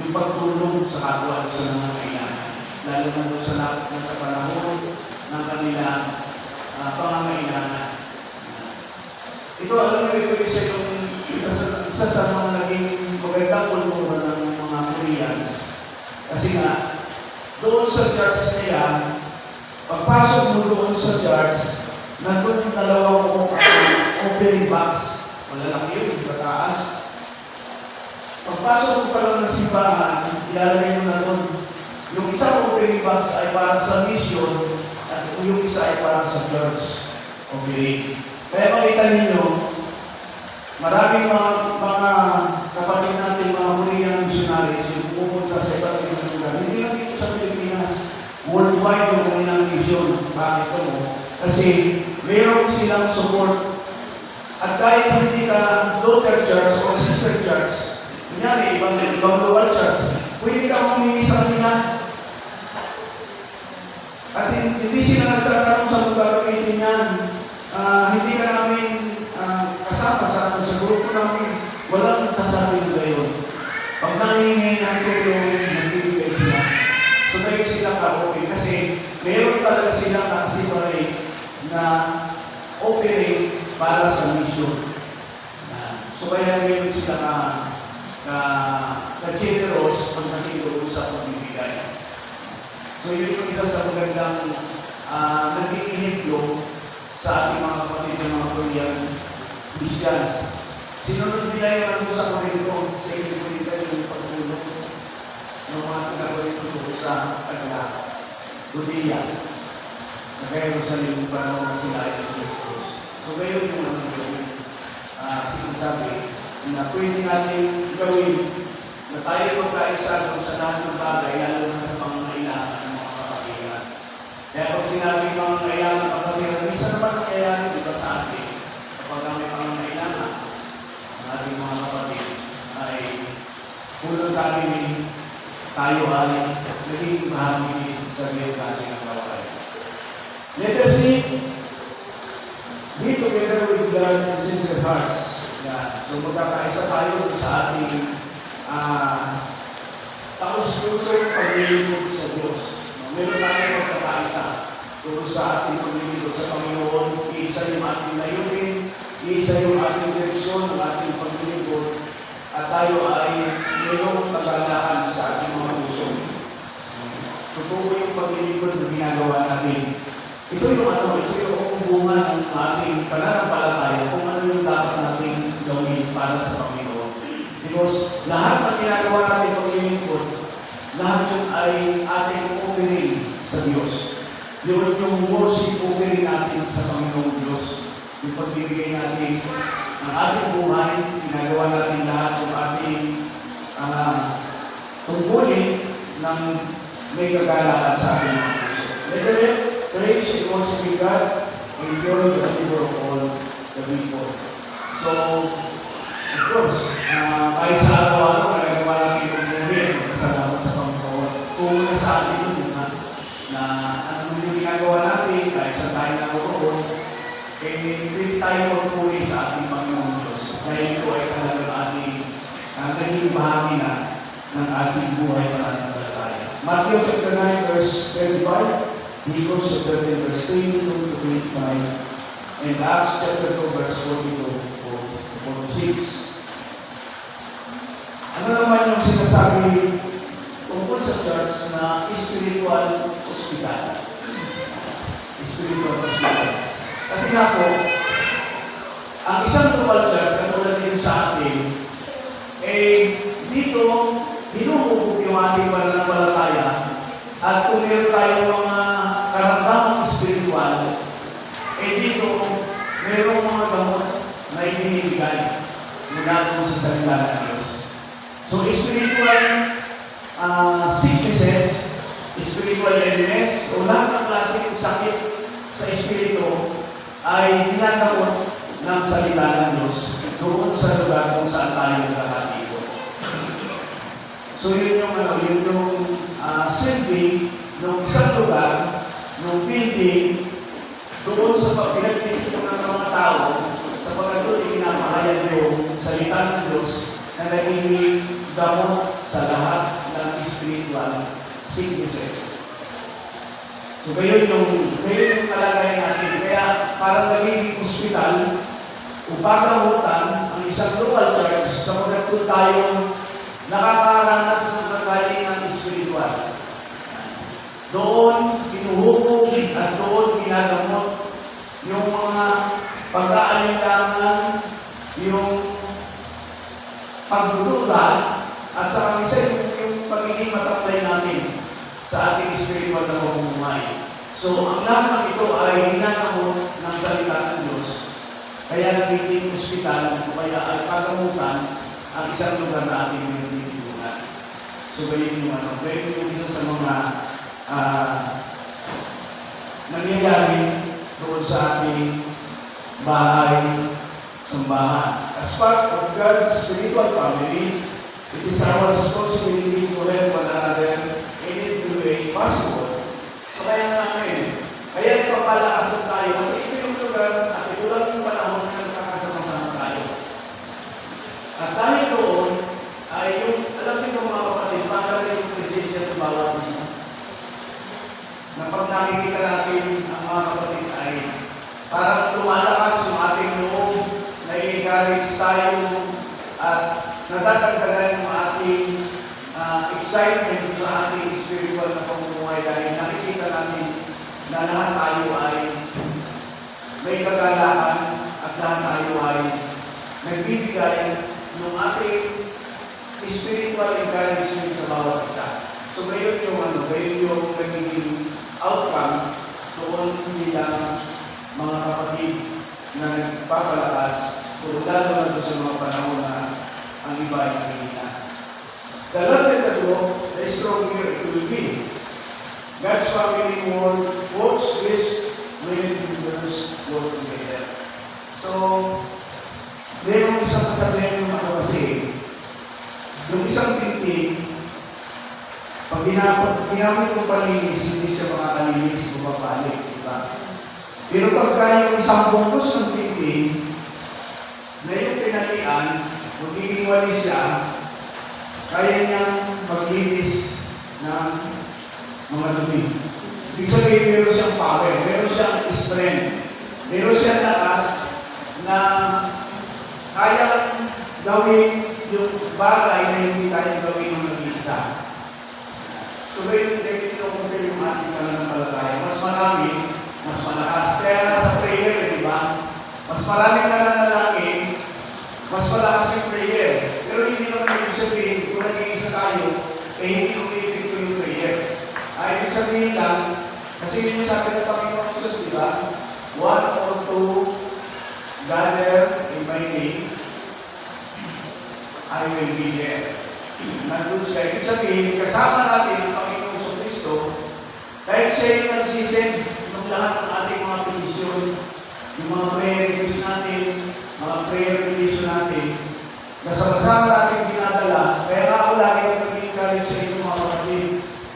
yung pagtulong sa kapwa sa mga kailangan, lalo na doon sa lapit na sa panahon ng kanilang pangangailangan. Ito, alam nyo, ito isa sa mga naging magandang kultura ng mga Koreans. Kasi nga, doon sa church nila, pagpasok mo doon sa church, nandun yung dalawang offering box. Malalaki yun, kataas. Pagpasok mo pa lang ng simbahan, ilalagay mo na doon. Yung isang offering box ay para sa mission, at yung isa ay para sa church offering. Kaya makita ninyo, maraming mga kapatid natin, mga Korean missionaries, yung pumunta sa iba't ibang lugar. Hindi lang dito sa Pilipinas, worldwide yung kanilang mission. Bakit ito mo? Kasi mayroon silang support. At kahit hindi ka daughter church o sister church, kunyari, ibang local church, pwede ka humingi sa kanila. At hindi sila nagtatanong sa lugar natin yan. Hindi ka namin kasama sa grupo namin. Walang sasabi nila yun. Pag nangingi ng tulong, nagbibigay sila. So tayo sila ka-open kasi meron talaga sila na-separate na offering para sa mission. So kaya ngayon sila ka-generous pag nakikinig sa pagbibigay. So yun yung isa sa magandang naging ihiglo sa ating mga kapatid ng mga Korean Christians. Sinunod nila yung ano sa Korinto, sa Korinto yung pagtulong ng mga taga-Korinto sa Judea. Nag-Jerusalem yung panahon na sila ay Diyos. So ngayon yung ano yung sinasabi na pwede natin gawin na tayo magkaisa sa lahat ng bagay, lalo na sa pangangailangan ng mga kapatiran. Kaya pag sinabi mga kailangan ng kapatiran, minsan naman nangyayari diba sa atin, kapag may pangangailangan ng ating mga kapatid, ay puno kami tayo ay naging bahagi sa biyong kasi ng kawalay. Letter C, be together with God and sincere hearts. Yan. So magkakaisa tayo sa ating taos-pusong paglilingkod sa Diyos. Meron tayong magkakaisa tungkol sa ating paglilingkod sa Panginoon. Iisa yung ating layunin, iisa yung ating direksyon ng ating paglilingkod, at tayo ay mayroong tagalakan sa ating mga puso. Totoo yung paglilingkod na ginagawa natin. Ito yung bunga ng ating pananampalataya kung ano yung dapat natin gawin para sa Panginoon. Because lahat ng ginagawa natin paglilingkod, lahat yun ay ating offering sa Diyos. Yun yung worship offering natin sa Panginoon Diyos. Yung pagbibigay natin ng ating buhay, ginagawa natin lahat ng ating tungkulin ng may kagalakan sa ating mga puso. Let praise and worship God, enjoy the labor of all the people. So, of course, kahit sa araw-araw, nagagawa natin yung buhay, kasalamat sa Panginoon. Kung na sa atin yun, na ano yung ginagawa natin, kahit sa tayo naroon, hindi tayo magpuli sa ating Panginoon Diyos. Dahil ito ay talagang ating naging bahagi na ng ating buhay pananampalataya. Matthew chapter 9, verse 25, Hebrews chapter 10, verse 22 to 25, and Acts chapter 2, verse 42 to 46. Ano naman yung sinasabi tungkol sa church na spiritual hospital? Spiritual hospital. Kasi nga po, ang isang global church, katulad din sa atin, dito, hinuhubog yung ating pananampalataya, at kung meron tayong mga karamdamang spiritual, dito, merong mga gamot na ibinibigay mula doon sa salita ng Diyos. So, spiritual sicknesses, spiritual illness, o lahat ng klaseng sakit sa espiritu ay ginagawa ng salita ng Diyos doon sa lugar kung saan tayo nagkakatiko. So, yun yung silbi ng isang lugar, ng building, doon sa pinagtitipunan ng mga tao, sapagkat doon ikinapahayag yung salita ng Diyos na nagiging gamot sa lahat sicknesses. So gayon yung kalagayan natin. Kaya parang nagiging hospital o pagamutan ang isang local church sapagkat kung tayo nakakaranas ng kagalingan spiritual. Doon hinuhubog at doon ginagamot yung mga pag-aalinlangan, yung pagdududa, at sa kamisa yung pagiging mataklay natin sa ating spiritual na pamumuhay. So, ang lahat ng ito ay ginagamot ng salita ng Diyos. Kaya nagiging hospital o kaya ay pagamutan ang isang lugar na ating pinagtitulungan. So, gayon yung ito sa mga nangyayari doon sa ating bahay, sambahan. As part of God's spiritual family, it is our responsibility to help one another in every way possible. So kaya nagpapalakasan tayo kasi ito yung lugar at ito lang yung panahon na nakakasama-sama tayo. At dahil doon, ay yung, alam niyo mga kapatid, para yung presensya ng bawat isa. Na pag nakikita natin ang mga kapatid ay parang lumalakas yung ating loob, na-encourage tayo at nadadagdagan yung ating excitement sa ating spiritual na pamumuhay dahil nakikita natin na lahat tayo ay may kagalakan at lahat tayo ay nagbibigay ng ating spiritual encouragement sa bawat isa. So gayon yung nagiging outcome doon nilang mga kapatid na nagpapalakas o lalo na doon sa mga panahon na ang iba ay nakikita. The larger the group, the stronger it will be. God's family works best when believers work together. So, mayroong isang kasabihan yung kasi, yung isang tinting, pag ginamit mo palinis, hindi siya makakalinis, bumabalik, diba? Pero pagka yung isang bungkus ng tinting, na yung pinalian, magiging walis siya, kaya niyang maglinis ng mga dumi. Ibig sabihin, meron siyang power, meron siyang strength, meron siyang lakas na kayang gawin yung bagay na hindi kayang gawin ng nag-iisa. So, ngayon yung ating pananampalataya. Mas marami, mas malakas. Kaya nga sa prayer, di ba? Mas maraming nananalangin, mas malakas yung prayer. Pero hindi naman ibig sabihin, kung nag-iisa tayo, hindi umibig ko yung prayer. Ibig sabihin lang, kasi yun yung sabi ng Panginoon Jesus, di ba? 1 or 2 gather in my name, I will be there. Nandun siya. Ibig sabihin, kasama natin ang Panginoon Kristo, kahit siya yung nagsisend ng lahat ng ating mga petisyon, yung mga prayer request natin, mga prayer petition natin, na sama-sama natin dinadala. Kaya nga ako lagi ang nag-encourage sa inyo mga kapatid.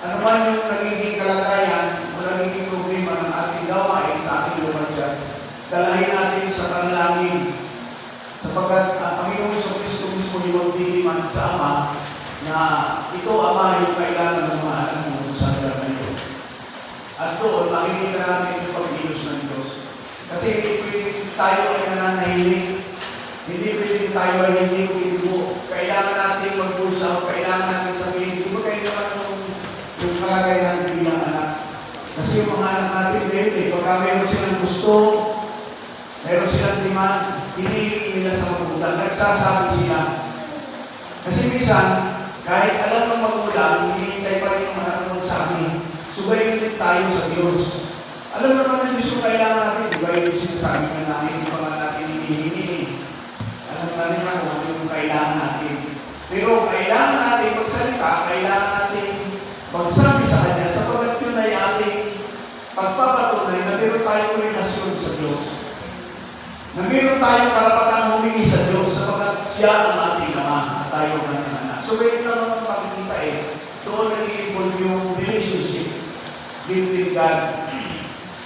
Ano man yung nagiging kalagayan o nagiging problema ng ating gawain sa ating local church, dalahin natin sa panalangin. Sapagkat ang Panginoon Kristo mismo yung magdidiman sa Ama na ito, Ama, yung kailangan ng mga anak mo sa lugar na ito. At doon, makikita natin yung pag-ilos ng Diyos. Kasi hindi pwede tayo ay nananahimik. Hindi pwede tayo ay hindi umibuo. Kailangan natin magpulsa o kailangan natin sabihin, di ba kayo naman yung kalagayan natin bilang anak? Kasi yung mga anak natin, baby, pagka meron silang gusto, meron silang demand, hinihingi nila sa magulang, nagsasabi sila. Kasi minsan, kahit alam ng magulang, hinihintay pa rin yung anak mo sa amin. Subayin din tayo sa Diyos. Alam naman ng Diyos yung kailangan natin, di ba yung sinasabi nga namin, di ba nga natin hinihingi. Alam na rin ako kung yung kailangan natin. Pero kailangan natin magsalita, kailangan natin magsabi sa Kanya, sapagkat yun ay ating pagpapatunay na meron tayong relasyon sa Diyos. Na meron tayong karapatang humingi sa Diyos, sapagkat siya ang ating Ama at tayo ang kanyang anak. So, ngayon naman ang pakikita doon nag-i-involve yung relationship between God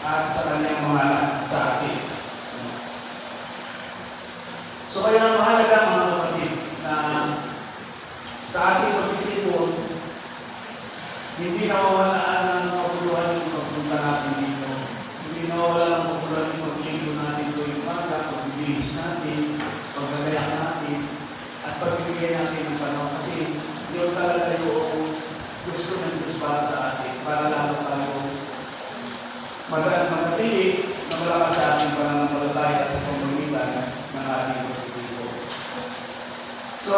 at sa kanyang mga anak sa atin. So, kaya mahalaga mga kapatid na sa ating pagtitipon, Hindi nawawalaan ng kapuluhan yung pagpunta natin dito. Hindi nawawalan ng kapuluhan yung paglinggo natin tuwing umaga, pagbibihis natin, paggagayak natin, at pagbibigay natin ng panahon. Kasi yun talaga yung gusto ng Diyos para sa atin, para lalo tayo manatili na malakas sa ating pananampalataya sa pamamagitan ng ating pagtitipon. So,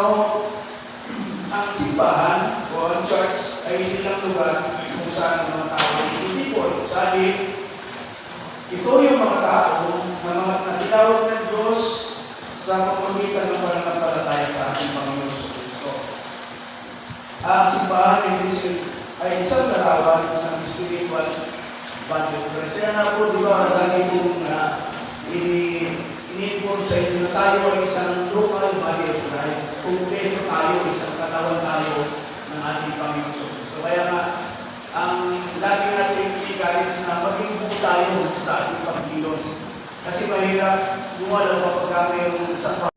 ang simbahan o ang church ay hindi lang lugar kung saan ang mga tao ay pumipon. Sabi, ito yung mga tao na mga natinawag ng Diyos sa pamamagitan ng pananampalataya sa ating Panginoon sa Kristo. Ang simbahan ay isang larawan ng spiritual body of Christ. Kaya nga po, di ba, lagi kong ini-inform sa inyo na tayo ay isang local body of Christ. Kumpleto tayo, isang katawan tayo ng ating Panginoon sa Kristo. Kaya nga, ang lagi natin i-encourage na maging buo tayo sa ating Panginoon. Kasi mahirap gumalaw kapag mayroong isang